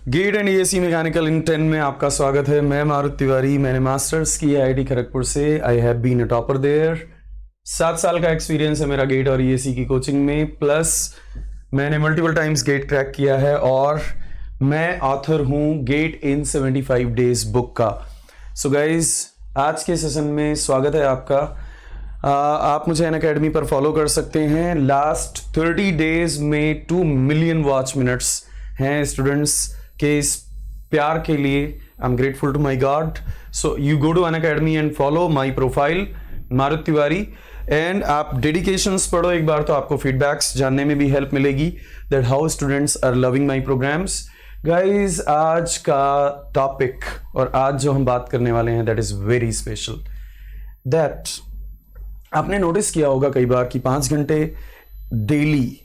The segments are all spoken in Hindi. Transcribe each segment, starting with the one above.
गेट एंड ईएसी मैकेनिकल इन 10 में आपका स्वागत है। मैं मारुत तिवारी, मैंने मास्टर्स की आईआईटी खड़गपुर से। I have been a topper there. 7 साल का एक्सपीरियंस है मेरा गेट और ईएसी की कोचिंग में, प्लस मैंने मल्टीपल टाइम्स गेट क्रैक किया है और मैं ऑथर हूँ गेट इन 75 डेज बुक का। सो गाइज, आज के सेशन में स्वागत है आपका। आप मुझे अनअकैडमी पर फॉलो कर सकते हैं। लास्ट 30 डेज में 2 मिलियन वॉच मिनट्स हैं स्टूडेंट्स के इस प्यार के लिए। I am grateful to my god. So you go to Unacademy and follow my profile Marut Tiwari and आप डेडिकेशंस पढ़ो एक बार, तो आपको फीडबैक्स जानने में भी हेल्प मिलेगी that how students are loving my programs. Guys, आज का टॉपिक और आज जो हम बात करने वाले हैं that is very special. That आपने नोटिस किया होगा कई बार कि 5 घंटे डेली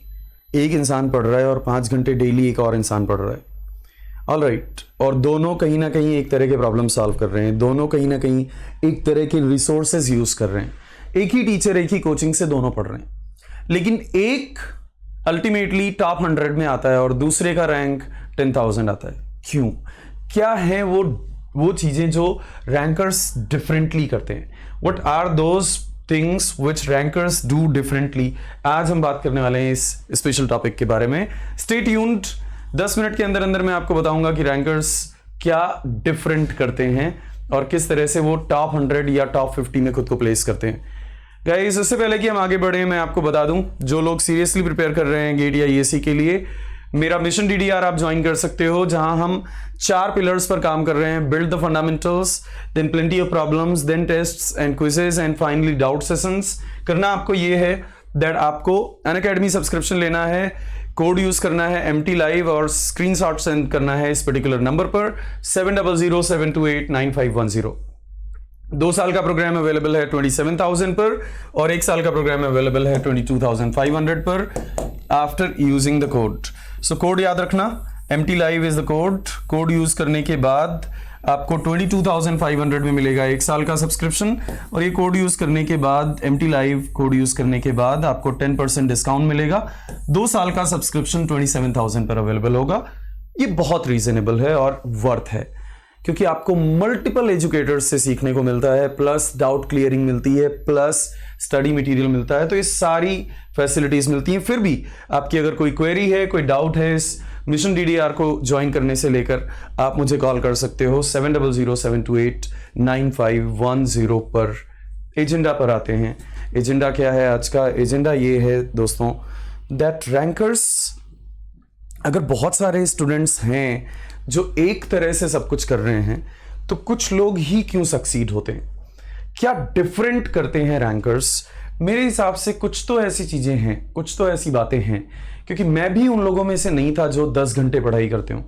एक इंसान पढ़ रहा है और 5 घंटे डेली एक और इंसान पढ़ रहा है। ऑलराइट, और दोनों कहीं ना कहीं एक तरह के प्रॉब्लम सॉल्व कर रहे हैं, दोनों कहीं ना कहीं एक तरह के रिसोर्सेज यूज कर रहे हैं। एक ही टीचर, एक ही कोचिंग से दोनों पढ़ रहे हैं, लेकिन एक अल्टीमेटली टॉप 100 में आता है और दूसरे का रैंक 10,000 आता है। क्यों? क्या है वो चीजें जो रैंकर्स डिफरेंटली करते हैं? What are those things which rankers do differently? आज हम बात करने वाले हैं इस स्पेशल टॉपिक के बारे में। Stay tuned. 10 मिनट के अंदर अंदर मैं आपको बताऊंगा कि रैंकर्स क्या डिफरेंट करते हैं और किस तरह से वो टॉप 100 या टॉप 50 में खुद को प्लेस करते हैं। गाइस, उससे पहले कि हम आगे बढ़े, मैं आपको बता दूं, जो लोग सीरियसली प्रिपेयर कर रहे हैं गेट या ईएसी के लिए, मेरा मिशन डीडीआर आप ज्वाइन कर सकते हो, जहां हम 4 पिलर्स पर काम कर रहे हैं। Build the fundamentals, then plenty of problems, then tests and quizzes and finally doubt sessions. करना आपको ये है दैट आपको अनअकैडमी सब्सक्रिप्शन लेना है, कोड यूज करना है MT लाइव और स्क्रीनशॉट सेंड करना है इस पर्टिकुलर नंबर पर 7007289510। 2 साल का प्रोग्राम अवेलेबल है 27,000 पर और 1 साल का प्रोग्राम अवेलेबल है 22,500 पर after using the code. So code याद रखना, MT live is the code use करने के बाद आपको 22,500 में मिलेगा 1 साल का सब्सक्रिप्शन, और ये कोड यूज करने के बाद MT लाइव कोड यूज करने के बाद आपको 10% डिस्काउंट मिलेगा। 2 साल का सब्सक्रिप्शन 27,000 पर अवेलेबल होगा। ये बहुत रीजनेबल है और वर्थ है, क्योंकि आपको मल्टीपल एजुकेटर्स से सीखने को मिलता है, प्लस डाउट क्लियरिंग मिलती है, प्लस स्टडी मटेरियल मिलता है। तो ये सारी फैसिलिटीज मिलती हैं। फिर भी आपकी अगर कोई क्वेरी है, कोई डाउट है इस मिशन डीडीआर को ज्वाइन करने से लेकर, आप मुझे कॉल कर सकते हो 7007289510 पर। एजेंडा पर आते हैं। एजेंडा क्या है आज का? एजेंडा ये है दोस्तों दैट रैंकर्स, अगर बहुत सारे स्टूडेंट्स हैं जो एक तरह से सब कुछ कर रहे हैं, तो कुछ लोग ही क्यों सक्सीड होते हैं? क्या डिफरेंट करते हैं रैंकर्स? मेरे हिसाब से कुछ तो ऐसी चीजें हैं, कुछ तो ऐसी बातें हैं, क्योंकि मैं भी उन लोगों में से नहीं था जो 10 घंटे पढ़ाई करते हो।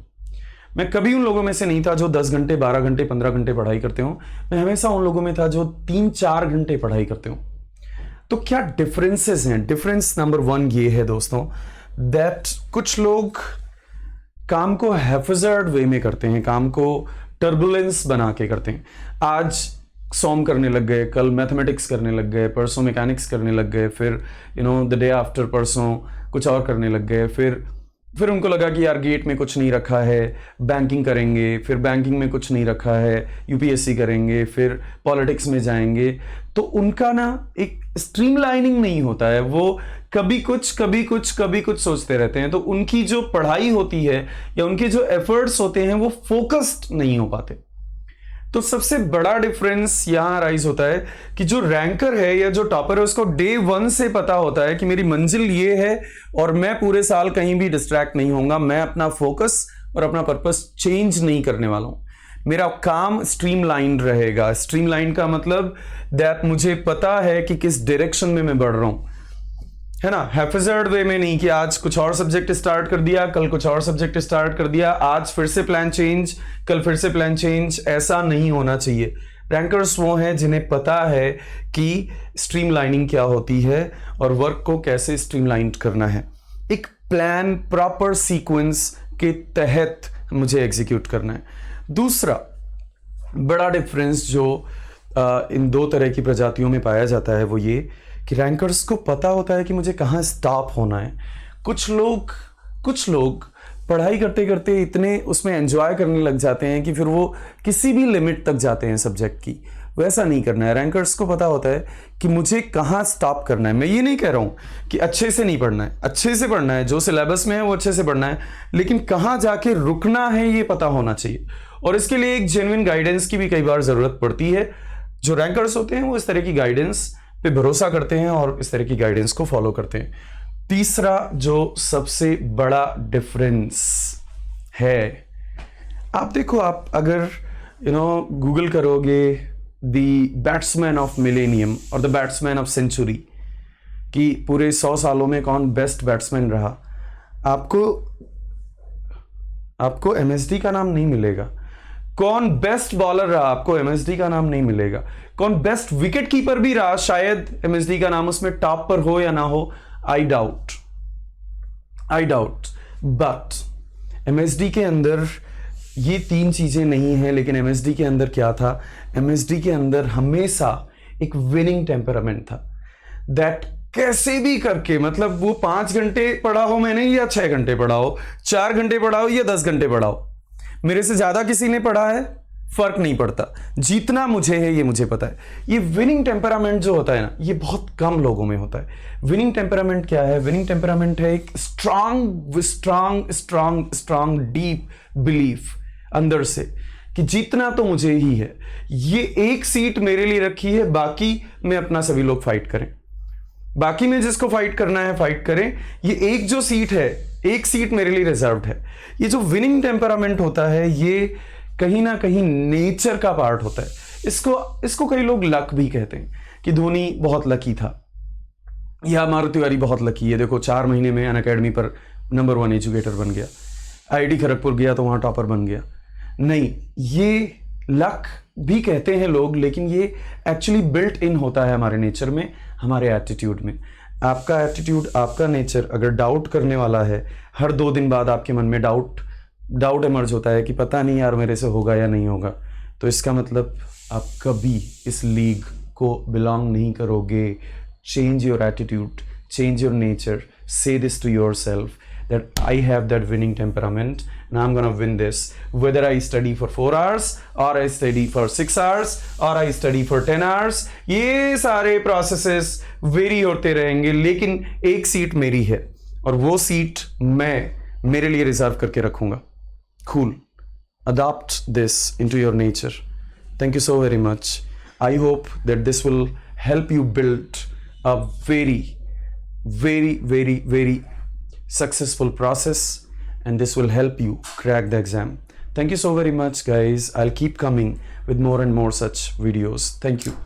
मैं कभी उन लोगों में से नहीं था जो 10 घंटे 12 घंटे 15 घंटे पढ़ाई करते हो। मैं हमेशा उन लोगों में था जो 3-4 घंटे पढ़ाई करते हो। तो क्या डिफरेंसेस हैं? डिफरेंस नंबर 1 ये है दोस्तों दैट कुछ लोग काम को हैफजर्ड वे में करते हैं, काम को टर्बुलेंस बना के करते हैं। आज सॉम करने लग गए, कल मैथमेटिक्स करने लग गए, परसों मैकेनिक्स करने लग गए, फिर द डे आफ्टर परसों कुछ और करने लग गए। फिर उनको लगा कि यार गेट में कुछ नहीं रखा है, बैंकिंग करेंगे, फिर बैंकिंग में कुछ नहीं रखा है, यूपीएससी करेंगे, फिर पॉलिटिक्स में जाएंगे। तो उनका ना एक स्ट्रीमलाइनिंग नहीं होता है, वो कभी कुछ सोचते रहते हैं। तो उनकी जो पढ़ाई होती है या उनके जो एफर्ट्स होते हैं वो फोकस्ड नहीं हो पाते। तो सबसे बड़ा डिफरेंस यहां राइज होता है कि जो रैंकर है या जो टॉपर है उसको डे 1 से पता होता है कि मेरी मंजिल ये है और मैं पूरे साल कहीं भी डिस्ट्रैक्ट नहीं होऊंगा, मैं अपना फोकस और अपना पर्पस चेंज नहीं करने वाला हूं, मेरा काम स्ट्रीमलाइंड रहेगा। स्ट्रीमलाइंड का मतलब दैट मुझे पता है कि किस डायरेक्शन में मैं बढ़ रहा हूं, है ना, हैफजर्ड वे में नहीं कि आज कुछ और सब्जेक्ट स्टार्ट कर दिया, कल कुछ और सब्जेक्ट स्टार्ट कर दिया, आज फिर से प्लान चेंज, कल फिर से प्लान चेंज। ऐसा नहीं होना चाहिए। रैंकर्स वो हैं जिन्हें पता है कि स्ट्रीमलाइनिंग क्या होती है और वर्क को कैसे स्ट्रीमलाइन करना है। एक प्लान, प्रॉपर सीक्वेंस के तहत मुझे एग्जीक्यूट करना है। दूसरा बड़ा डिफरेंस जो इन 2 तरह की प्रजातियों में पाया जाता है वो ये कि रैंकर्स को पता होता है कि मुझे कहाँ स्टॉप होना है। कुछ लोग पढ़ाई करते करते इतने उसमें एंजॉय करने लग जाते हैं कि फिर वो किसी भी लिमिट तक जाते हैं सब्जेक्ट की। वैसा नहीं करना है। रैंकर्स को पता होता है कि मुझे कहाँ स्टॉप करना है। मैं ये नहीं कह रहा हूँ कि अच्छे से नहीं पढ़ना है, अच्छे से पढ़ना है, जो सिलेबस में है वो अच्छे से पढ़ना है, लेकिन कहाँ जाके रुकना है ये पता होना चाहिए। और इसके लिए एक जेन्युइन गाइडेंस की भी कई बार ज़रूरत पड़ती है। जो रैंकर्स होते हैं वो इस तरह की गाइडेंस पे भरोसा करते हैं और इस तरह की गाइडेंस को फॉलो करते हैं। तीसरा जो सबसे बड़ा डिफरेंस है, आप देखो, आप अगर गूगल करोगे द बैट्समैन ऑफ मिलेनियम और द बैट्समैन ऑफ सेंचुरी कि पूरे 100 सालों में कौन बेस्ट बैट्समैन रहा, आपको एमएसडी का नाम नहीं मिलेगा। कौन बेस्ट बॉलर रहा, आपको एमएसडी का नाम नहीं मिलेगा। कौन बेस्ट विकेट कीपर भी रहा, शायद एमएसडी का नाम उसमें टॉप पर हो या ना हो, आई डाउट। बट एमएसडी के अंदर ये 3 चीजें नहीं हैं, लेकिन एमएसडी के अंदर क्या था? एमएसडी के अंदर हमेशा एक विनिंग टेम्परामेंट था। दैट कैसे भी करके, मतलब वो 5 घंटे पढ़ा हो मैंने या 6 घंटे पढ़ा हो, 4 घंटे पढ़ा हो या 10 घंटे पढ़ा हो, मेरे से ज्यादा किसी ने पढ़ा है, फर्क नहीं पड़ता। जीतना मुझे है, ये मुझे पता है। ये विनिंग टेम्परामेंट जो होता है ना, ये बहुत कम लोगों में होता है। विनिंग टेम्परामेंट क्या है? विनिंग टेम्परामेंट है एक स्ट्रांग डीप बिलीफ अंदर से कि जीतना तो मुझे ही है। ये एक सीट मेरे लिए रखी है, बाकी में अपना सभी लोग फाइट करें, बाकी में जिसको फाइट करना है फाइट करें। ये एक जो सीट है, एक सीट मेरे लिए रिजर्व्ड है। ये जो विनिंग टेम्परामेंट होता है, ये कहीं ना कहीं नेचर का पार्ट होता है। इसको कई लोग लक भी कहते हैं कि धोनी बहुत लकी था या मारुति तिवारी बहुत लकी है। देखो 4 महीने में अनअकैडमी पर नंबर 1 एजुकेटर बन गया, आईआईटी खड़गपुर गया तो वहां टॉपर बन गया। नहीं, ये लक भी कहते हैं लोग, लेकिन ये एक्चुअली बिल्ट इन होता है हमारे नेचर में, हमारे एटीट्यूड में। आपका एटीट्यूड, आपका नेचर अगर डाउट करने वाला है, हर 2 दिन बाद आपके मन में डाउट इमर्ज होता है कि पता नहीं यार मेरे से होगा या नहीं होगा, तो इसका मतलब आप कभी इस लीग को बिलोंग नहीं करोगे। Change your attitude, change your nature, say this to yourself that I have that winning temperament and I'm gonna win this, whether I study for 4 hours or I study for 6 hours or I study for 10 hours। ये सारे प्रोसेसेस वेरी होते रहेंगे, लेकिन एक सीट मेरी है और वो सीट मैं मेरे लिए रिजर्व करके रखूंगा। Cool. Adopt this into your nature. Thank you so very much. I hope that this will help you build a very, very, very, very successful process, and this will help you crack the exam. Thank you so very much, guys. I'll keep coming with more and more such videos. Thank you.